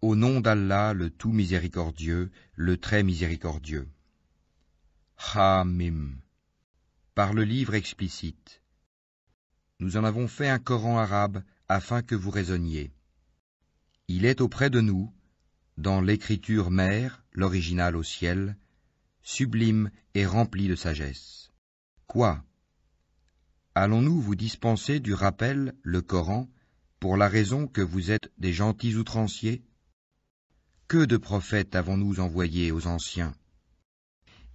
Au nom d'Allah, le tout miséricordieux, le très miséricordieux. Hamim. Par le livre explicite. Nous en avons fait un Coran arabe afin que vous raisonniez. Il est auprès de nous, dans l'écriture mère, l'original au ciel, sublime et rempli de sagesse. Quoi? Allons-nous vous dispenser du rappel, le Coran, pour la raison que vous êtes des gentils outranciers? Que de prophètes avons-nous envoyés aux anciens?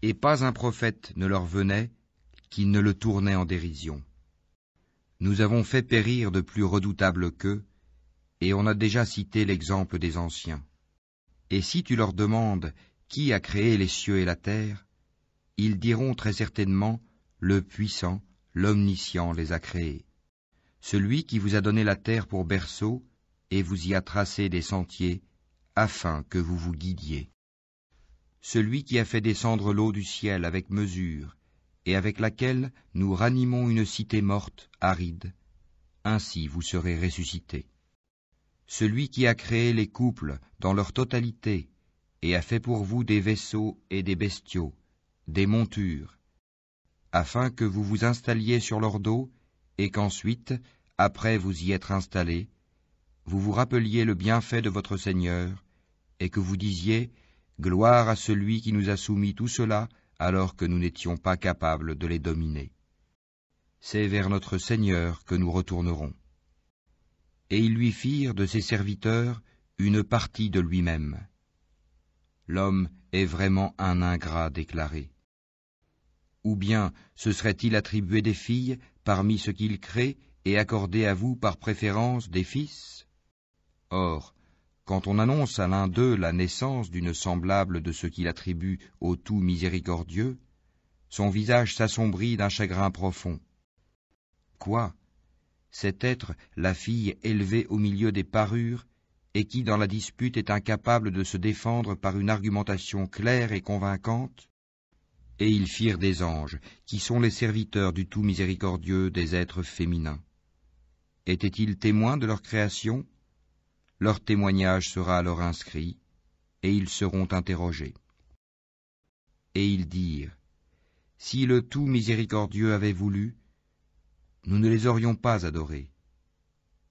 Et pas un prophète ne leur venait qui ne le tournait en dérision. Nous avons fait périr de plus redoutables qu'eux, et on a déjà cité l'exemple des anciens. Et si tu leur demandes qui a créé les cieux et la terre, ils diront très certainement le puissant, l'omniscient les a créés. Celui qui vous a donné la terre pour berceau et vous y a tracé des sentiers afin que vous vous guidiez. Celui qui a fait descendre l'eau du ciel avec mesure et avec laquelle nous ranimons une cité morte, aride, ainsi vous serez ressuscités. Celui qui a créé les couples dans leur totalité et a fait pour vous des vaisseaux et des bestiaux, des montures, afin que vous vous installiez sur leur dos et qu'ensuite, après vous y être installés, vous vous rappeliez le bienfait de votre Seigneur et que vous disiez « Gloire à celui qui nous a soumis tout cela alors que nous n'étions pas capables de les dominer. C'est vers notre Seigneur que nous retournerons. » Et ils lui firent de ses serviteurs une partie de lui-même. L'homme est vraiment un ingrat déclaré. Ou bien se serait-il attribué des filles parmi ce qu'il crée et accordé à vous par préférence des fils? Or, quand on annonce à l'un d'eux la naissance d'une semblable de ce qu'il attribue au tout miséricordieux, son visage s'assombrit d'un chagrin profond. Quoi? Cet être, la fille élevée au milieu des parures, et qui dans la dispute est incapable de se défendre par une argumentation claire et convaincante? Et ils firent des anges, qui sont les serviteurs du tout miséricordieux des êtres féminins. Étaient-ils témoins de leur création? Leur témoignage sera alors inscrit, et ils seront interrogés. Et ils dirent, si le tout miséricordieux avait voulu, nous ne les aurions pas adorés.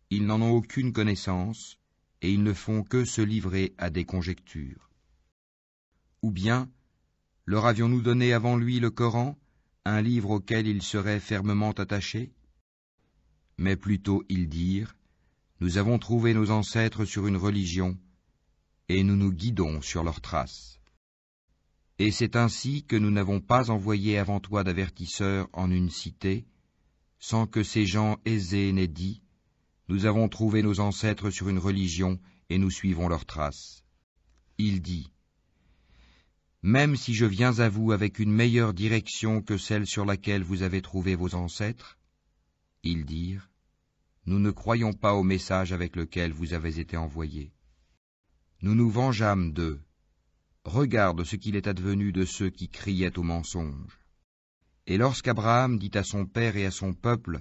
Ils n'en ont aucune connaissance, et ils ne font que se livrer à des conjectures. Ou bien, leur avions-nous donné avant lui le Coran, un livre auquel ils seraient fermement attachés? Mais plutôt ils dirent, nous avons trouvé nos ancêtres sur une religion, et nous nous guidons sur leurs traces. Et c'est ainsi que nous n'avons pas envoyé avant toi d'avertisseurs en une cité, sans que ces gens aisés n'aient dit, nous avons trouvé nos ancêtres sur une religion, et nous suivons leurs traces. Il dit, même si je viens à vous avec une meilleure direction que celle sur laquelle vous avez trouvé vos ancêtres, ils dirent, nous ne croyons pas au message avec lequel vous avez été envoyés. Nous nous vengeâmes d'eux. Regarde ce qu'il est advenu de ceux qui criaient au mensonge. Et lorsqu'Abraham dit à son père et à son peuple,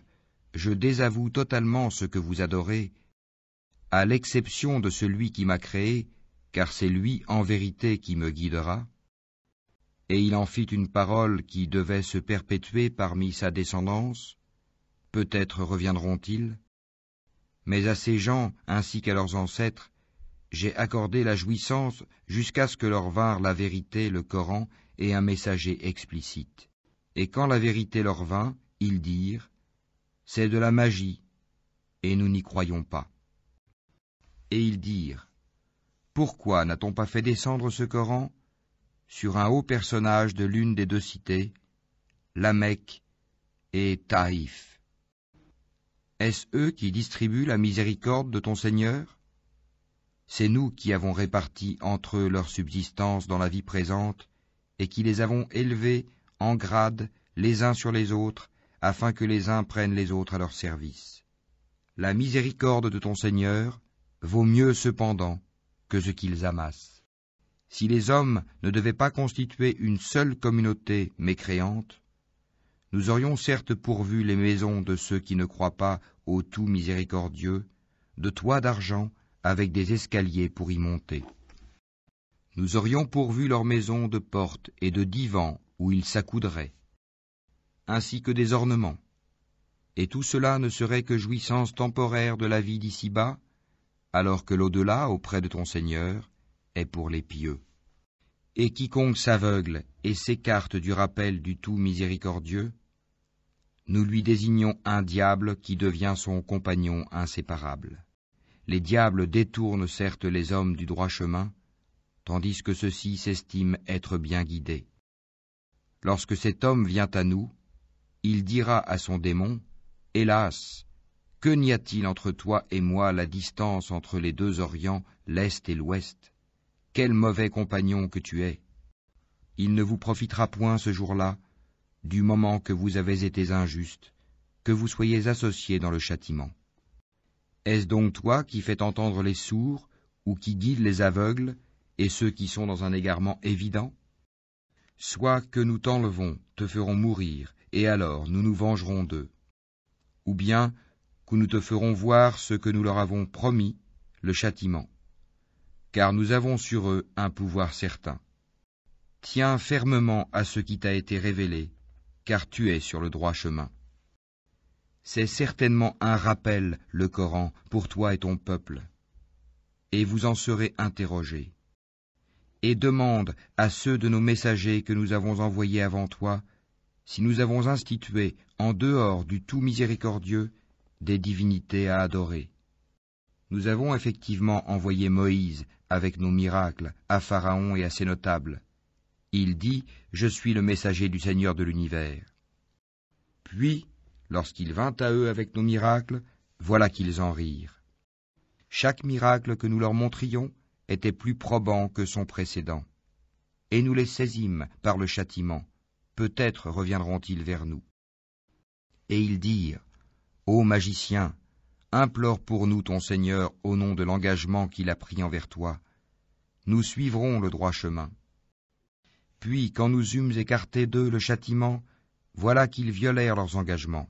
je désavoue totalement ce que vous adorez, à l'exception de celui qui m'a créé, car c'est lui en vérité qui me guidera, et il en fit une parole qui devait se perpétuer parmi sa descendance, peut-être reviendront-ils, mais à ces gens ainsi qu'à leurs ancêtres, j'ai accordé la jouissance jusqu'à ce que leur vinrent la vérité, le Coran et un messager explicite. Et quand la vérité leur vint, ils dirent, c'est de la magie, et nous n'y croyons pas. Et ils dirent, pourquoi n'a-t-on pas fait descendre ce Coran sur un haut personnage de l'une des deux cités, la Mecque et Taïf? Est-ce eux qui distribuent la miséricorde de ton Seigneur? C'est nous qui avons réparti entre eux leur subsistance dans la vie présente et qui les avons élevés en grade les uns sur les autres, afin que les uns prennent les autres à leur service. La miséricorde de ton Seigneur vaut mieux cependant que ce qu'ils amassent. Si les hommes ne devaient pas constituer une seule communauté mécréante, nous aurions certes pourvu les maisons de ceux qui ne croient pas au tout miséricordieux, de toits d'argent, avec des escaliers pour y monter. Nous aurions pourvu leurs maisons de portes et de divans où ils s'accoudraient, ainsi que des ornements. Et tout cela ne serait que jouissance temporaire de la vie d'ici-bas, alors que l'au-delà, auprès de ton Seigneur, est pour les pieux. Et quiconque s'aveugle et s'écarte du rappel du tout miséricordieux, nous lui désignons un diable qui devient son compagnon inséparable. Les diables détournent certes les hommes du droit chemin, tandis que ceux-ci s'estiment être bien guidés. Lorsque cet homme vient à nous, il dira à son démon, « Hélas, que n'y a-t-il entre toi et moi la distance entre les deux orients, l'Est et l'Ouest? Quel mauvais compagnon que tu es! Il ne vous profitera point ce jour-là, du moment que vous avez été injuste, que vous soyez associés dans le châtiment. Est-ce donc toi qui fais entendre les sourds, ou qui guides les aveugles, et ceux qui sont dans un égarement évident? Soit que nous t'enlevons, te ferons mourir, et alors nous nous vengerons d'eux. Ou bien que nous te ferons voir ce que nous leur avons promis, le châtiment. Car nous avons sur eux un pouvoir certain. Tiens fermement à ce qui t'a été révélé, car tu es sur le droit chemin. C'est certainement un rappel, le Coran, pour toi et ton peuple. Et vous en serez interrogés. Et demande à ceux de nos messagers que nous avons envoyés avant toi, si nous avons institué, en dehors du tout miséricordieux, des divinités à adorer. Nous avons effectivement envoyé Moïse avec nos miracles à Pharaon et à ses notables. Il dit, « Je suis le messager du Seigneur de l'univers. » Puis, lorsqu'il vint à eux avec nos miracles, voilà qu'ils en rirent. Chaque miracle que nous leur montrions était plus probant que son précédent. Et nous les saisîmes par le châtiment. Peut-être reviendront-ils vers nous. Et ils dirent, « Ô magicien, implore pour nous ton Seigneur au nom de l'engagement qu'il a pris envers toi. Nous suivrons le droit chemin. » Puis, quand nous eûmes écarté d'eux le châtiment, voilà qu'ils violèrent leurs engagements.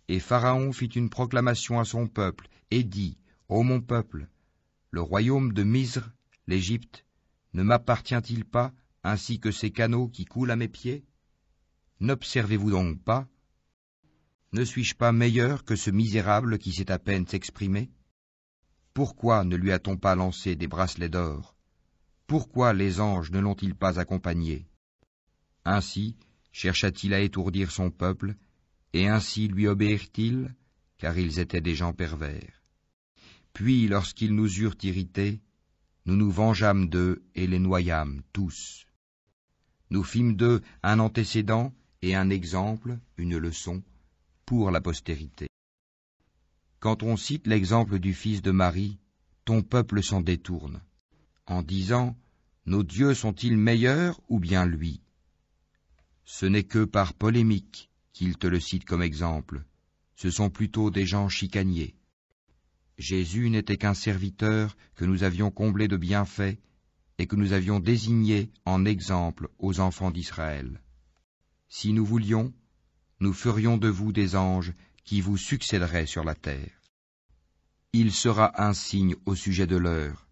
Et Pharaon fit une proclamation à son peuple, et dit, « Ô mon peuple, le royaume de Misr, l'Égypte, ne m'appartient-il pas, ainsi que ces canaux qui coulent à mes pieds? N'observez-vous donc pas? Ne suis-je pas meilleur que ce misérable qui sait à peine s'exprimer? Pourquoi ne lui a-t-on pas lancé des bracelets d'or? Pourquoi les anges ne l'ont-ils pas accompagné? » Ainsi chercha-t-il à étourdir son peuple, et ainsi lui obéirent-ils, car ils étaient des gens pervers. Puis, lorsqu'ils nous eurent irrités, nous nous vengeâmes d'eux et les noyâmes tous. Nous fîmes d'eux un antécédent et un exemple, une leçon, pour la postérité. Quand on cite l'exemple du fils de Marie, ton peuple s'en détourne, en disant « Nos dieux sont-ils meilleurs ou bien lui ?» Ce n'est que par polémique qu'ils te le citent comme exemple. Ce sont plutôt des gens chicaniers. Jésus n'était qu'un serviteur que nous avions comblé de bienfaits et que nous avions désigné en exemple aux enfants d'Israël. Si nous voulions, nous ferions de vous des anges qui vous succéderaient sur la terre. Il sera un signe au sujet de l'heure.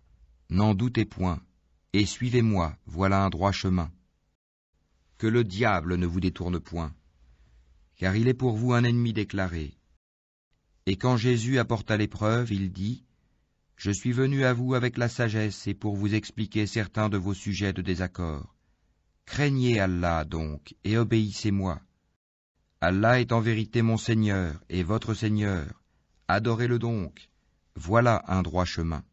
N'en doutez point, et suivez-moi, voilà un droit chemin. Que le diable ne vous détourne point, car il est pour vous un ennemi déclaré. Et quand Jésus apporta l'épreuve, il dit, « Je suis venu à vous avec la sagesse et pour vous expliquer certains de vos sujets de désaccord. Craignez Allah donc et obéissez-moi. Allah est en vérité mon Seigneur et votre Seigneur. Adorez-le donc. Voilà un droit chemin. »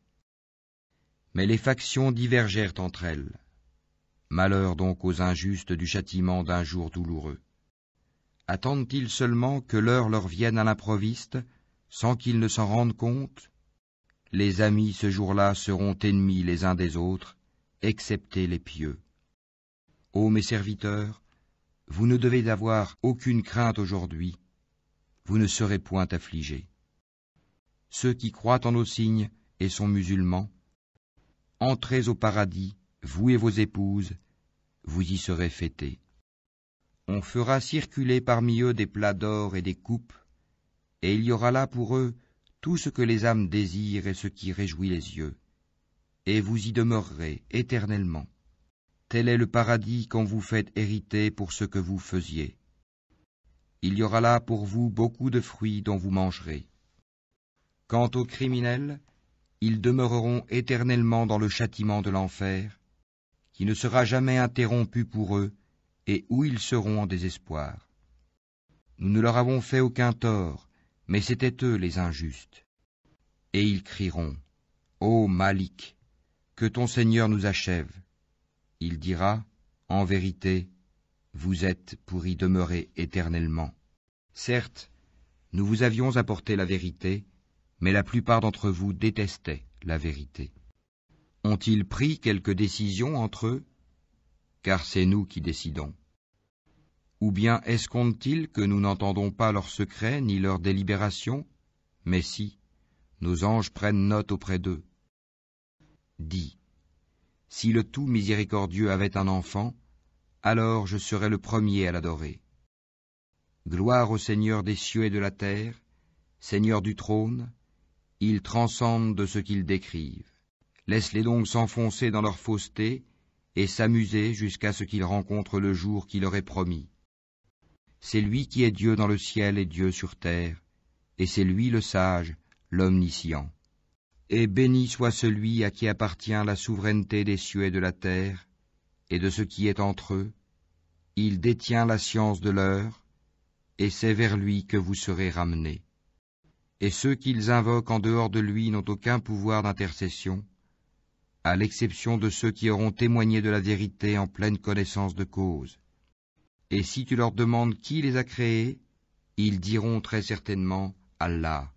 Mais les factions divergèrent entre elles. Malheur donc aux injustes du châtiment d'un jour douloureux. Attendent-ils seulement que l'heure leur vienne à l'improviste, sans qu'ils ne s'en rendent compte? Les amis ce jour-là seront ennemis les uns des autres, excepté les pieux. Ô mes serviteurs, vous ne devez avoir aucune crainte aujourd'hui, vous ne serez point affligés. Ceux qui croient en nos signes et sont musulmans, entrez au paradis, vous et vos épouses, vous y serez fêtés. On fera circuler parmi eux des plats d'or et des coupes, et il y aura là pour eux tout ce que les âmes désirent et ce qui réjouit les yeux, et vous y demeurerez éternellement. Tel est le paradis qu'on vous fait hériter pour ce que vous faisiez. Il y aura là pour vous beaucoup de fruits dont vous mangerez. Quant aux criminels, ils demeureront éternellement dans le châtiment de l'enfer, qui ne sera jamais interrompu pour eux, et où ils seront en désespoir. Nous ne leur avons fait aucun tort, mais c'étaient eux les injustes. Et ils crieront, « Ô Malik, que ton Seigneur nous achève. » Il dira, « En vérité, vous êtes pour y demeurer éternellement. » Certes, nous vous avions apporté la vérité, mais la plupart d'entre vous détestaient la vérité. Ont-ils pris quelque décision entre eux? Car c'est nous qui décidons. Ou bien escomptent-ils que nous n'entendons pas leurs secrets ni leurs délibérations? Mais si, nos anges prennent note auprès d'eux. Dis, si le tout miséricordieux avait un enfant, alors je serais le premier à l'adorer. Gloire au Seigneur des cieux et de la terre, Seigneur du trône, ils transcendent de ce qu'ils décrivent. Laisse-les donc s'enfoncer dans leur fausseté et s'amuser jusqu'à ce qu'ils rencontrent le jour qui leur est promis. C'est lui qui est Dieu dans le ciel et Dieu sur terre, et c'est lui le sage, l'omniscient. Et béni soit celui à qui appartient la souveraineté des cieux et de la terre, et de ce qui est entre eux. Il détient la science de l'heure, et c'est vers lui que vous serez ramenés. Et ceux qu'ils invoquent en dehors de lui n'ont aucun pouvoir d'intercession, à l'exception de ceux qui auront témoigné de la vérité en pleine connaissance de cause. Et si tu leur demandes qui les a créés, ils diront très certainement Allah.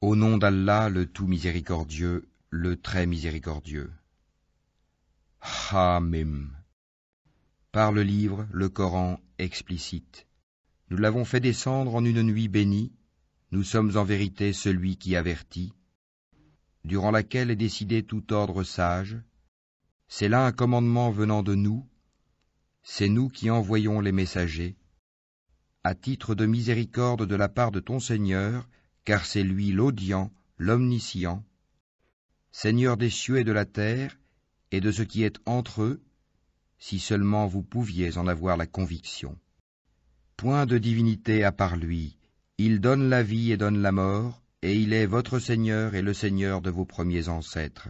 Au nom d'Allah, le tout miséricordieux, le très miséricordieux. Hamim. Par le livre, le Coran, explicite. Nous l'avons fait descendre en une nuit bénie, nous sommes en vérité celui qui avertit, durant laquelle est décidé tout ordre sage. C'est là un commandement venant de nous, c'est nous qui envoyons les messagers, à titre de miséricorde de la part de ton Seigneur, car c'est lui l'audient, l'omniscient, Seigneur des cieux et de la terre, et de ce qui est entre eux, si seulement vous pouviez en avoir la conviction. Point de divinité à part lui, il donne la vie et donne la mort, et il est votre Seigneur et le Seigneur de vos premiers ancêtres.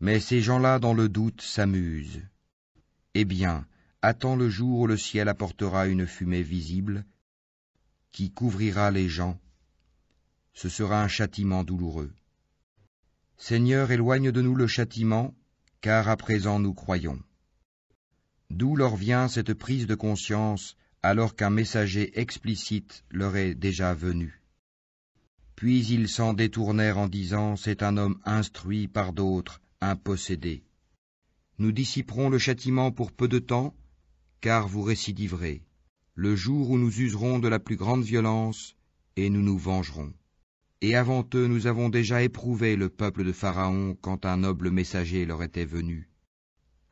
Mais ces gens-là dans le doute s'amusent. Eh bien, attends le jour où le ciel apportera une fumée visible, qui couvrira les gens. Ce sera un châtiment douloureux. Seigneur, éloigne de nous le châtiment, car à présent nous croyons. D'où leur vient cette prise de conscience, alors qu'un messager explicite leur est déjà venu. Puis ils s'en détournèrent en disant, c'est un homme instruit par d'autres, un possédé. Nous dissiperons le châtiment pour peu de temps, car vous récidiverez, le jour où nous userons de la plus grande violence, et nous nous vengerons. Et avant eux nous avons déjà éprouvé le peuple de Pharaon quand un noble messager leur était venu,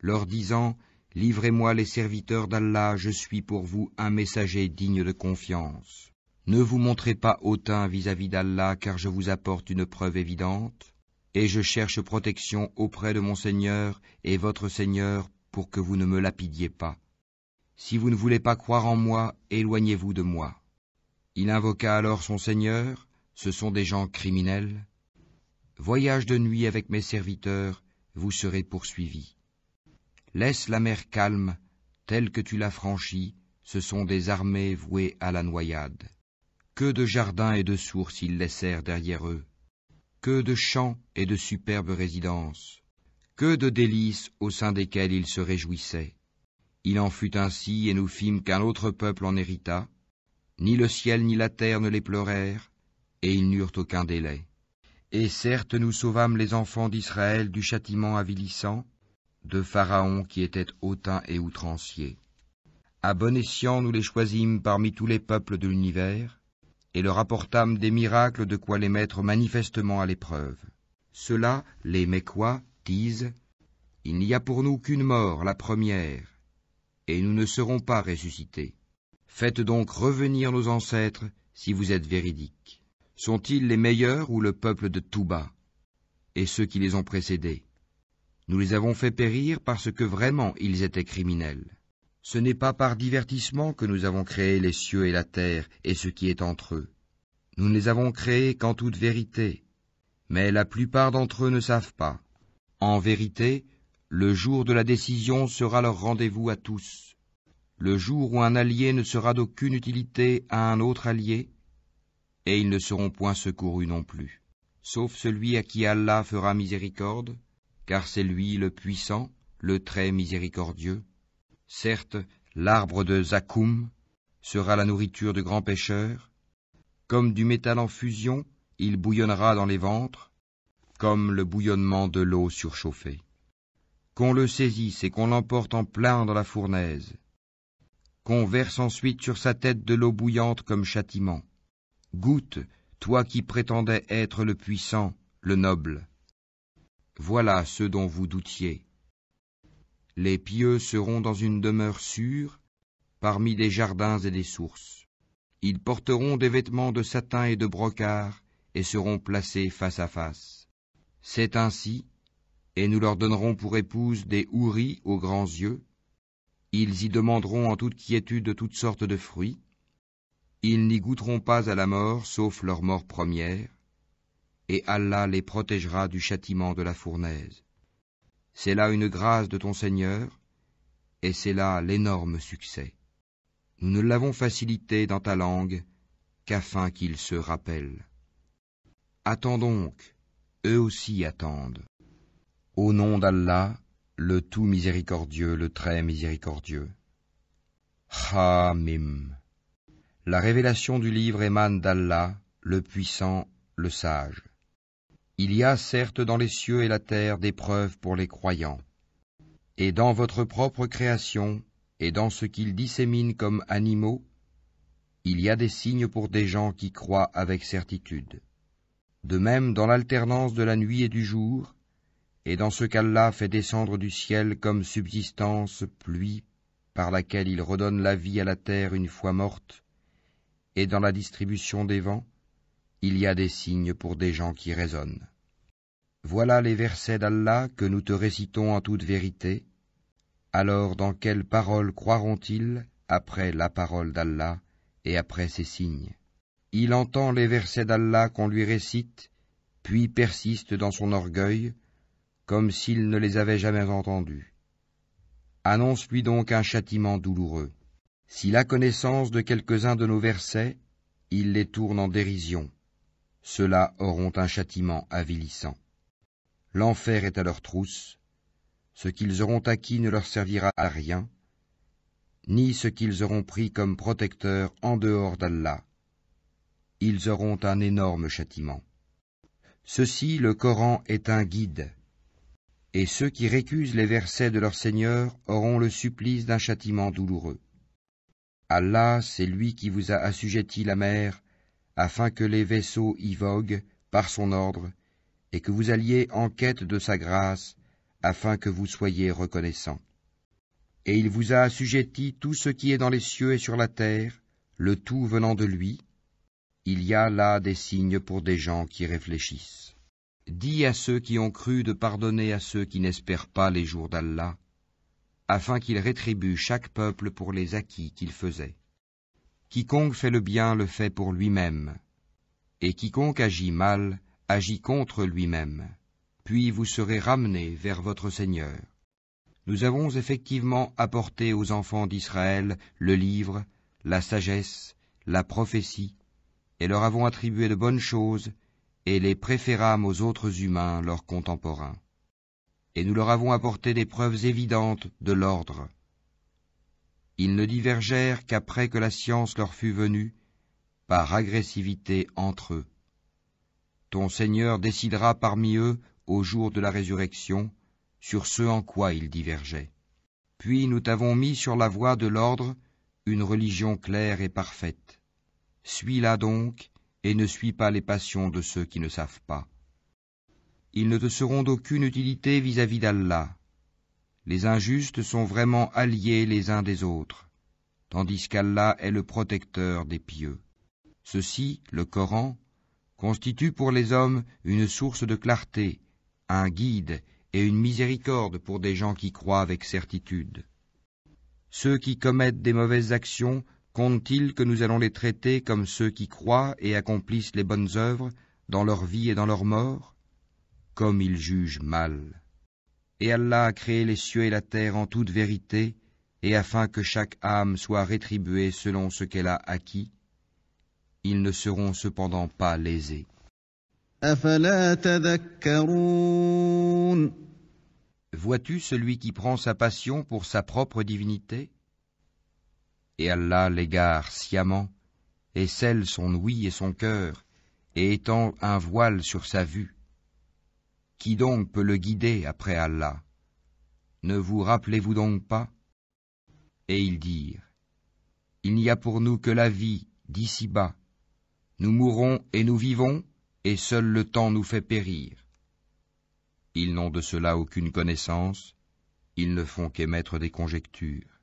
leur disant, livrez-moi les serviteurs d'Allah, je suis pour vous un messager digne de confiance. Ne vous montrez pas hautain vis-à-vis d'Allah, car je vous apporte une preuve évidente, et je cherche protection auprès de mon Seigneur et votre Seigneur pour que vous ne me lapidiez pas. Si vous ne voulez pas croire en moi, éloignez-vous de moi. Il invoqua alors son Seigneur, ce sont des gens criminels. Voyage de nuit avec mes serviteurs, vous serez poursuivis. Laisse la mer calme, telle que tu l'as franchie, ce sont des armées vouées à la noyade. Que de jardins et de sources ils laissèrent derrière eux. Que de champs et de superbes résidences, que de délices au sein desquelles ils se réjouissaient. Il en fut ainsi, et nous fîmes qu'un autre peuple en hérita. Ni le ciel ni la terre ne les pleurèrent, et ils n'eurent aucun délai. Et certes, nous sauvâmes les enfants d'Israël du châtiment avilissant, de Pharaon qui était hautain et outrancier. À bon escient, nous les choisîmes parmi tous les peuples de l'univers, et leur apportâmes des miracles de quoi les mettre manifestement à l'épreuve. Ceux-là, les Mécois, disent, « Il n'y a pour nous qu'une mort, la première, et nous ne serons pas ressuscités. Faites donc revenir nos ancêtres si vous êtes véridiques. » Sont-ils les meilleurs ou le peuple de Touba, et ceux qui les ont précédés? Nous les avons fait périr parce que vraiment ils étaient criminels. Ce n'est pas par divertissement que nous avons créé les cieux et la terre et ce qui est entre eux. Nous ne les avons créés qu'en toute vérité, mais la plupart d'entre eux ne savent pas. En vérité, le jour de la décision sera leur rendez-vous à tous. Le jour où un allié ne sera d'aucune utilité à un autre allié, et ils ne seront point secourus non plus, sauf celui à qui Allah fera miséricorde, car c'est lui le puissant, le très miséricordieux. Certes, l'arbre de Zakoum sera la nourriture de grands pêcheurs. Comme du métal en fusion, il bouillonnera dans les ventres, comme le bouillonnement de l'eau surchauffée. Qu'on le saisisse et qu'on l'emporte en plein dans la fournaise, qu'on verse ensuite sur sa tête de l'eau bouillante comme châtiment. Goûte, toi qui prétendais être le puissant, le noble. Voilà ceux dont vous doutiez. Les pieux seront dans une demeure sûre, parmi des jardins et des sources. Ils porteront des vêtements de satin et de brocart, et seront placés face à face. C'est ainsi, et nous leur donnerons pour épouse des houris aux grands yeux. Ils y demanderont en toute quiétude toutes sortes de fruits. Ils n'y goûteront pas à la mort, sauf leur mort première, et Allah les protégera du châtiment de la fournaise. C'est là une grâce de ton Seigneur, et c'est là l'énorme succès. Nous ne l'avons facilité dans ta langue, qu'afin qu'ils se rappellent. Attends donc, eux aussi attendent. Au nom d'Allah, le tout miséricordieux, le très miséricordieux. Hamim. La révélation du livre émane d'Allah, le puissant, le sage. Il y a certes dans les cieux et la terre des preuves pour les croyants. Et dans votre propre création, et dans ce qu'ils disséminent comme animaux, il y a des signes pour des gens qui croient avec certitude. De même dans l'alternance de la nuit et du jour, et dans ce qu'Allah fait descendre du ciel comme subsistance, pluie, par laquelle il redonne la vie à la terre une fois morte, et dans la distribution des vents, il y a des signes pour des gens qui raisonnent. Voilà les versets d'Allah que nous te récitons en toute vérité. Alors dans quelle parole croiront-ils après la parole d'Allah et après ces signes? Il entend les versets d'Allah qu'on lui récite, puis persiste dans son orgueil, comme s'il ne les avait jamais entendus. Annonce-lui donc un châtiment douloureux. S'il a connaissance de quelques-uns de nos versets, il les tourne en dérision. Ceux-là auront un châtiment avilissant. L'enfer est à leur trousse. Ce qu'ils auront acquis ne leur servira à rien, ni ce qu'ils auront pris comme protecteur en dehors d'Allah. Ils auront un énorme châtiment. Ceci, le Coran, est un guide, et ceux qui récusent les versets de leur Seigneur auront le supplice d'un châtiment douloureux. Allah, c'est lui qui vous a assujetti la mer, afin que les vaisseaux y voguent par son ordre, et que vous alliez en quête de sa grâce, afin que vous soyez reconnaissants. Et il vous a assujetti tout ce qui est dans les cieux et sur la terre, le tout venant de lui. Il y a là des signes pour des gens qui réfléchissent. Dis à ceux qui ont cru de pardonner à ceux qui n'espèrent pas les jours d'Allah, afin qu'il rétribue chaque peuple pour les acquis qu'il faisait. Quiconque fait le bien le fait pour lui-même, et quiconque agit mal agit contre lui-même, puis vous serez ramenés vers votre Seigneur. Nous avons effectivement apporté aux enfants d'Israël le livre, la sagesse, la prophétie, et leur avons attribué de bonnes choses, et les préférâmes aux autres humains, leurs contemporains. Et nous leur avons apporté des preuves évidentes de l'ordre. Ils ne divergèrent qu'après que la science leur fut venue, par agressivité entre eux. Ton Seigneur décidera parmi eux, au jour de la résurrection, sur ce en quoi ils divergeaient. Puis nous t'avons mis sur la voie de l'ordre une religion claire et parfaite. Suis-la donc, et ne suis pas les passions de ceux qui ne savent pas. Ils ne te seront d'aucune utilité vis-à-vis d'Allah. Les injustes sont vraiment alliés les uns des autres, tandis qu'Allah est le protecteur des pieux. Ceci, le Coran, constitue pour les hommes une source de clarté, un guide et une miséricorde pour des gens qui croient avec certitude. Ceux qui commettent des mauvaises actions, comptent-ils que nous allons les traiter comme ceux qui croient et accomplissent les bonnes œuvres dans leur vie et dans leur mort? Comme ils jugent mal. Et Allah a créé les cieux et la terre en toute vérité, et afin que chaque âme soit rétribuée selon ce qu'elle a acquis, ils ne seront cependant pas lésés. أَفَلَا تَذَكَّرُونَ Vois-tu celui qui prend sa passion pour sa propre divinité? Et Allah l'égare sciemment, et scelle son ouïe et son cœur, et étend un voile sur sa vue. Qui donc peut le guider après Allah? Ne vous rappelez-vous donc pas? Et ils dirent, il n'y a pour nous que la vie d'ici-bas. Nous mourons et nous vivons, et seul le temps nous fait périr. Ils n'ont de cela aucune connaissance, ils ne font qu'émettre des conjectures.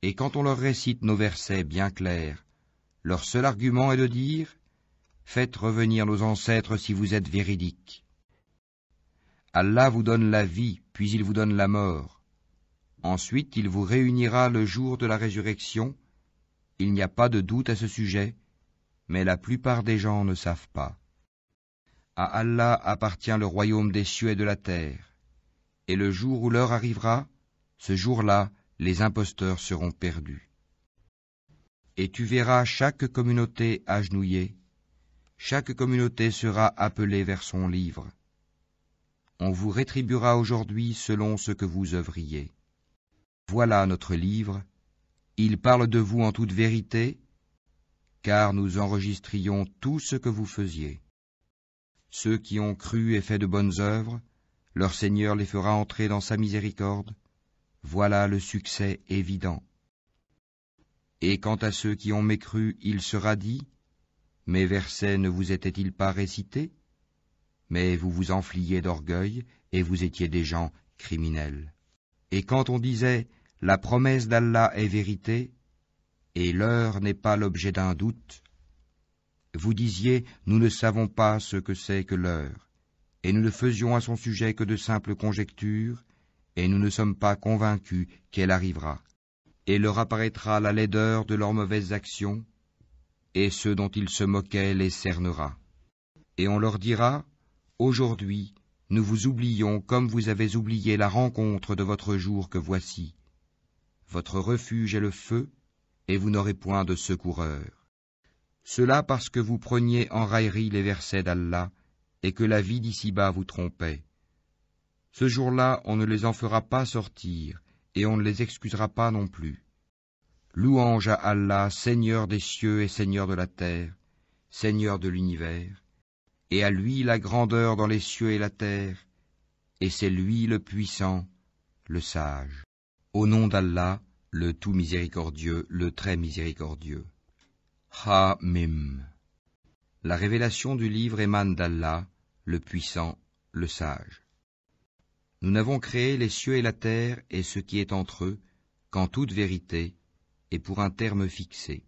Et quand on leur récite nos versets bien clairs, leur seul argument est de dire, faites revenir nos ancêtres si vous êtes véridiques. Allah vous donne la vie, puis il vous donne la mort. Ensuite, il vous réunira le jour de la résurrection. Il n'y a pas de doute à ce sujet, mais la plupart des gens ne savent pas. À Allah appartient le royaume des cieux et de la terre. Et le jour où l'heure arrivera, ce jour-là, les imposteurs seront perdus. Et tu verras chaque communauté agenouillée. Chaque communauté sera appelée vers son livre. On vous rétribuera aujourd'hui selon ce que vous œuvriez. Voilà notre livre. Il parle de vous en toute vérité, car nous enregistrions tout ce que vous faisiez. Ceux qui ont cru et fait de bonnes œuvres, leur Seigneur les fera entrer dans sa miséricorde. Voilà le succès évident. Et quant à ceux qui ont mécru, il sera dit, mes versets ne vous étaient-ils pas récités? Mais vous vous enfliez d'orgueil et vous étiez des gens criminels. Et quand on disait, la promesse d'Allah est vérité, et l'heure n'est pas l'objet d'un doute, vous disiez, nous ne savons pas ce que c'est que l'heure, et nous ne faisions à son sujet que de simples conjectures, et nous ne sommes pas convaincus qu'elle arrivera. Et leur apparaîtra la laideur de leurs mauvaises actions, et ceux dont ils se moquaient les cernera. Et on leur dira, aujourd'hui, nous vous oublions comme vous avez oublié la rencontre de votre jour que voici. Votre refuge est le feu, et vous n'aurez point de secoureur. Cela parce que vous preniez en raillerie les versets d'Allah, et que la vie d'ici-bas vous trompait. Ce jour-là, on ne les en fera pas sortir, et on ne les excusera pas non plus. Louange à Allah, Seigneur des cieux et Seigneur de la terre, Seigneur de l'univers, et à lui la grandeur dans les cieux et la terre, et c'est lui le puissant, le sage. Au nom d'Allah, le tout miséricordieux, le très miséricordieux. Ha-Mim. La révélation du livre émane d'Allah, le puissant, le sage. Nous n'avons créé les cieux et la terre et ce qui est entre eux qu'en toute vérité et pour un terme fixé.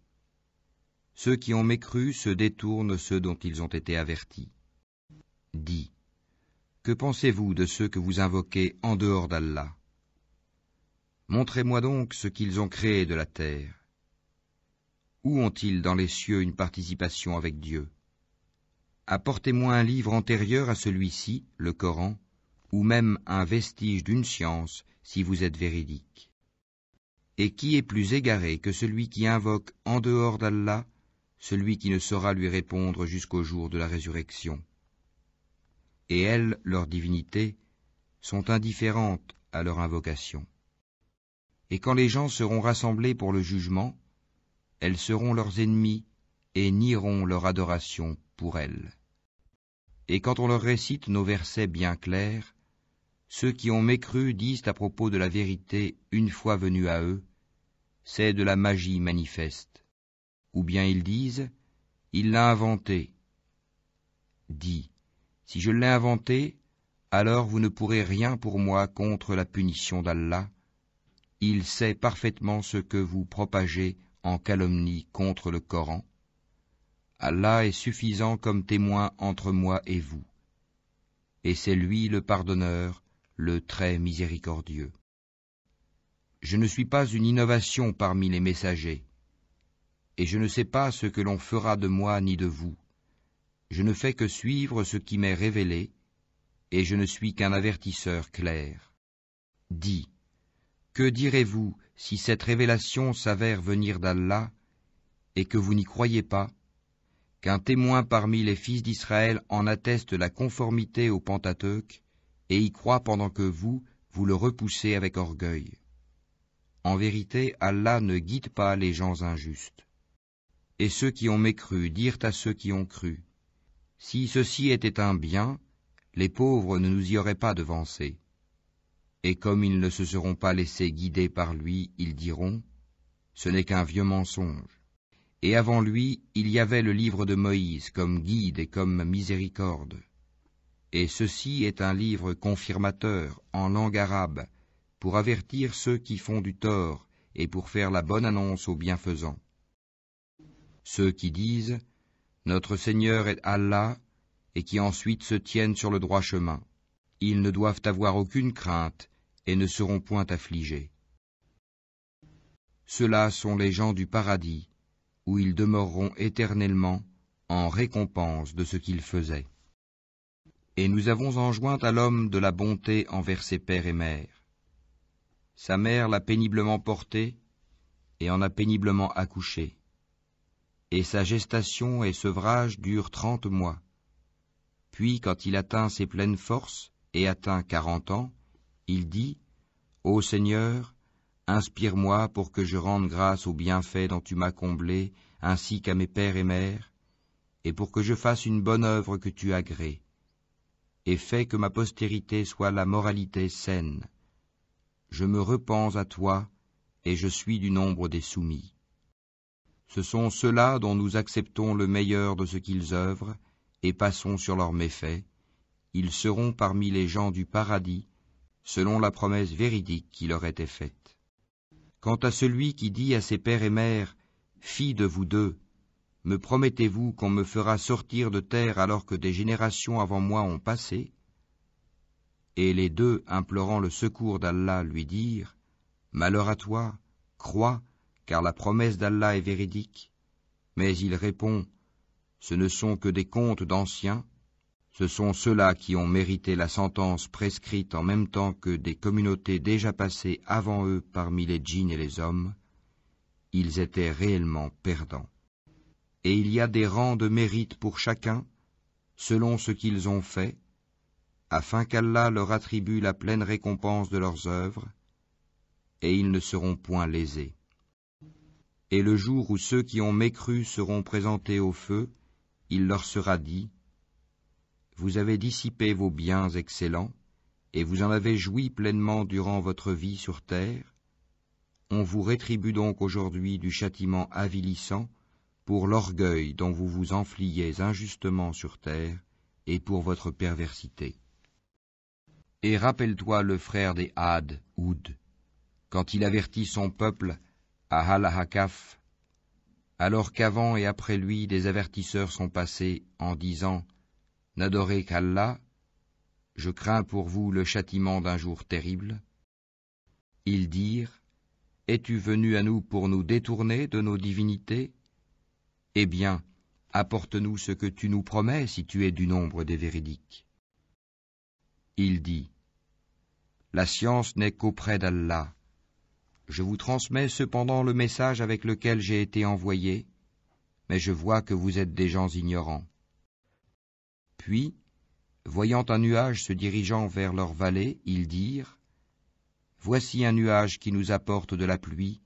Ceux qui ont mécru se détournent ceux dont ils ont été avertis. Dis, que pensez-vous de ceux que vous invoquez en dehors d'Allah? Montrez-moi donc ce qu'ils ont créé de la terre. Où ont-ils dans les cieux une participation avec Dieu? Apportez-moi un livre antérieur à celui-ci, le Coran, ou même un vestige d'une science, si vous êtes véridique. Et qui est plus égaré que celui qui invoque en dehors d'Allah, celui qui ne saura lui répondre jusqu'au jour de la résurrection? Et elles, leurs divinités, sont indifférentes à leur invocation. Et quand les gens seront rassemblés pour le jugement, elles seront leurs ennemis et nieront leur adoration pour elles. Et quand on leur récite nos versets bien clairs, ceux qui ont mécru disent à propos de la vérité une fois venue à eux, c'est de la magie manifeste. Ou bien ils disent, il l'a inventé. Dis, si je l'ai inventé, alors vous ne pourrez rien pour moi contre la punition d'Allah. Il sait parfaitement ce que vous propagez en calomnie contre le Coran. Allah est suffisant comme témoin entre moi et vous. Et c'est lui le pardonneur, le très miséricordieux. Je ne suis pas une innovation parmi les messagers, et je ne sais pas ce que l'on fera de moi ni de vous. Je ne fais que suivre ce qui m'est révélé, et je ne suis qu'un avertisseur clair. Dis, que direz-vous si cette révélation s'avère venir d'Allah, et que vous n'y croyez pas, qu'un témoin parmi les fils d'Israël en atteste la conformité au Pentateuque, et y croit pendant que vous le repoussez avec orgueil. En vérité, Allah ne guide pas les gens injustes. Et ceux qui ont mécru dirent à ceux qui ont cru, si ceci était un bien, les pauvres ne nous y auraient pas devancés. Et comme ils ne se seront pas laissés guider par lui, ils diront, ce n'est qu'un vieux mensonge. Et avant lui, il y avait le livre de Moïse comme guide et comme miséricorde. Et ceci est un livre confirmateur en langue arabe, pour avertir ceux qui font du tort et pour faire la bonne annonce aux bienfaisants. Ceux qui disent « Notre Seigneur est Allah » et qui ensuite se tiennent sur le droit chemin, ils ne doivent avoir aucune crainte et ne seront point affligés. Ceux-là sont les gens du paradis, où ils demeureront éternellement en récompense de ce qu'ils faisaient. Et nous avons enjoint à l'homme de la bonté envers ses pères et mères. Sa mère l'a péniblement porté et en a péniblement accouché. Et sa gestation et sevrage durent 30 mois. Puis, quand il atteint ses pleines forces et atteint 40 ans, il dit « Ô Seigneur, inspire-moi pour que je rende grâce aux bienfaits dont tu m'as comblé, ainsi qu'à mes pères et mères, et pour que je fasse une bonne œuvre que tu agrées, et fais que ma postérité soit la moralité saine. Je me repens à toi, et je suis du nombre des soumis. Ce sont ceux-là dont nous acceptons le meilleur de ce qu'ils œuvrent, et passons sur leurs méfaits. Ils seront parmi les gens du paradis, selon la promesse véridique qui leur était faite. Quant à celui qui dit à ses pères et mères, « Fille de vous deux, me promettez-vous qu'on me fera sortir de terre alors que des générations avant moi ont passé ?» Et les deux, implorant le secours d'Allah, lui dirent, « Malheur à toi, crois, car la promesse d'Allah est véridique. » Mais il répond, « Ce ne sont que des contes d'anciens. Ce sont ceux-là qui ont mérité la sentence prescrite en même temps que des communautés déjà passées avant eux parmi les djinns et les hommes. Ils étaient réellement perdants. Et il y a des rangs de mérite pour chacun, selon ce qu'ils ont fait, afin qu'Allah leur attribue la pleine récompense de leurs œuvres, et ils ne seront point lésés. Et le jour où ceux qui ont mécru seront présentés au feu, il leur sera dit, « Vous avez dissipé vos biens excellents, et vous en avez joui pleinement durant votre vie sur terre. On vous rétribue donc aujourd'hui du châtiment avilissant pour l'orgueil dont vous vous enfliez injustement sur terre, et pour votre perversité. » Et rappelle-toi le frère des Had, Houd, quand il avertit son peuple à Al-Hakaf, alors qu'avant et après lui des avertisseurs sont passés en disant « N'adorez qu'Allah, je crains pour vous le châtiment d'un jour terrible. » Ils dirent « Es-tu venu à nous pour nous détourner de nos divinités ? Eh bien, apporte-nous ce que tu nous promets si tu es du nombre des véridiques. » Il dit « La science n'est qu'auprès d'Allah. Je vous transmets cependant le message avec lequel j'ai été envoyé, mais je vois que vous êtes des gens ignorants. » Puis, voyant un nuage se dirigeant vers leur vallée, ils dirent « Voici un nuage qui nous apporte de la pluie.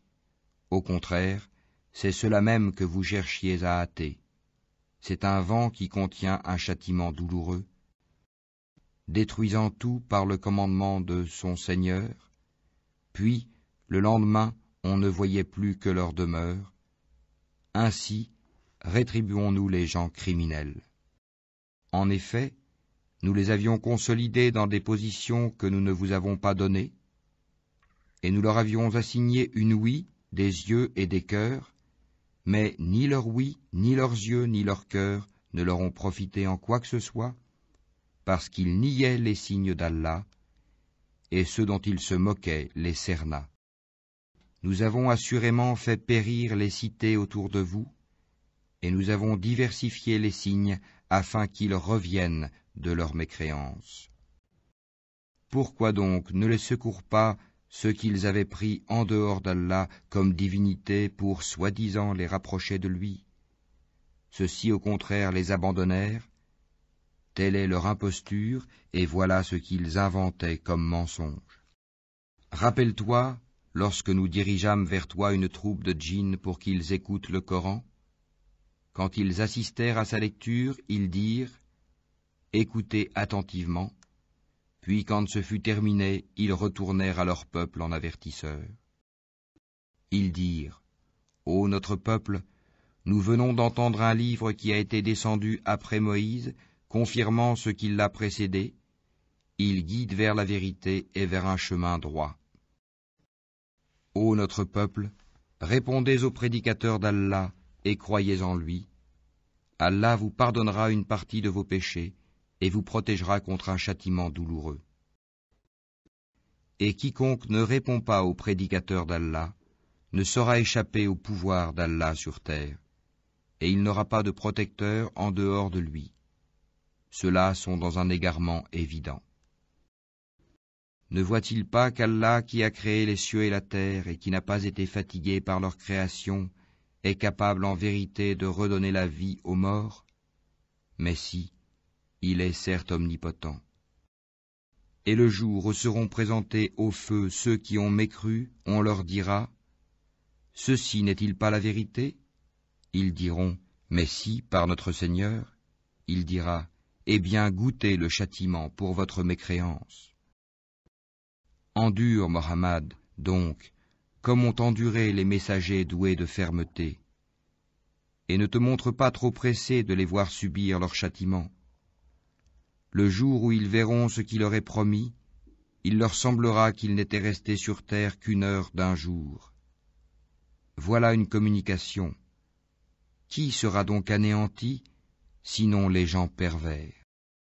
Au contraire, c'est cela même que vous cherchiez à hâter. C'est un vent qui contient un châtiment douloureux. » Détruisant tout par le commandement de son Seigneur, puis, le lendemain, on ne voyait plus que leur demeure. Ainsi, rétribuons-nous les gens criminels. En effet, nous les avions consolidés dans des positions que nous ne vous avons pas données, et nous leur avions assigné une ouïe, des yeux et des cœurs, Mais ni leur oui, ni leurs yeux, ni leur cœur ne leur ont profité en quoi que ce soit, parce qu'ils niaient les signes d'Allah, et ceux dont ils se moquaient les cerna. Nous avons assurément fait périr les cités autour de vous, et nous avons diversifié les signes afin qu'ils reviennent de leur mécréance. Pourquoi donc ne les secourent pas ceux qu'ils avaient pris en dehors d'Allah comme divinités pour soi-disant les rapprocher de lui? Ceux-ci au contraire les abandonnèrent. Telle est leur imposture, et voilà ce qu'ils inventaient comme mensonge. Rappelle-toi, lorsque nous dirigeâmes vers toi une troupe de djinns pour qu'ils écoutent le Coran, quand ils assistèrent à sa lecture, ils dirent « Écoutez attentivement », puis quand ce fut terminé, ils retournèrent à leur peuple en avertisseurs. Ils dirent « Ô notre peuple, nous venons d'entendre un livre qui a été descendu après Moïse, confirmant ce qui l'a précédé. Il guide vers la vérité et vers un chemin droit. Ô notre peuple, répondez aux prédicateurs d'Allah et croyez en lui. Allah vous pardonnera une partie de vos péchés et vous protégera contre un châtiment douloureux. Et quiconque ne répond pas aux prédicateurs d'Allah ne saura échapper au pouvoir d'Allah sur terre, et il n'aura pas de protecteur en dehors de lui. Ceux-là sont dans un égarement évident. Ne voit-il pas qu'Allah, qui a créé les cieux et la terre et qui n'a pas été fatigué par leur création, est capable en vérité de redonner la vie aux morts? Mais si, il est certes omnipotent. Et le jour où seront présentés au feu ceux qui ont mécru, on leur dira « Ceci n'est-il pas la vérité ?» Ils diront « Mais si, par notre Seigneur. » Il dira « Eh bien, goûtez le châtiment pour votre mécréance. » Endure, Mohammed, donc, comme ont enduré les messagers doués de fermeté, et ne te montre pas trop pressé de les voir subir leur châtiment. Le jour où ils verront ce qui leur est promis, il leur semblera qu'ils n'étaient restés sur terre qu'une heure d'un jour. Voilà une communication. Qui sera donc anéanti, sinon les gens pervers?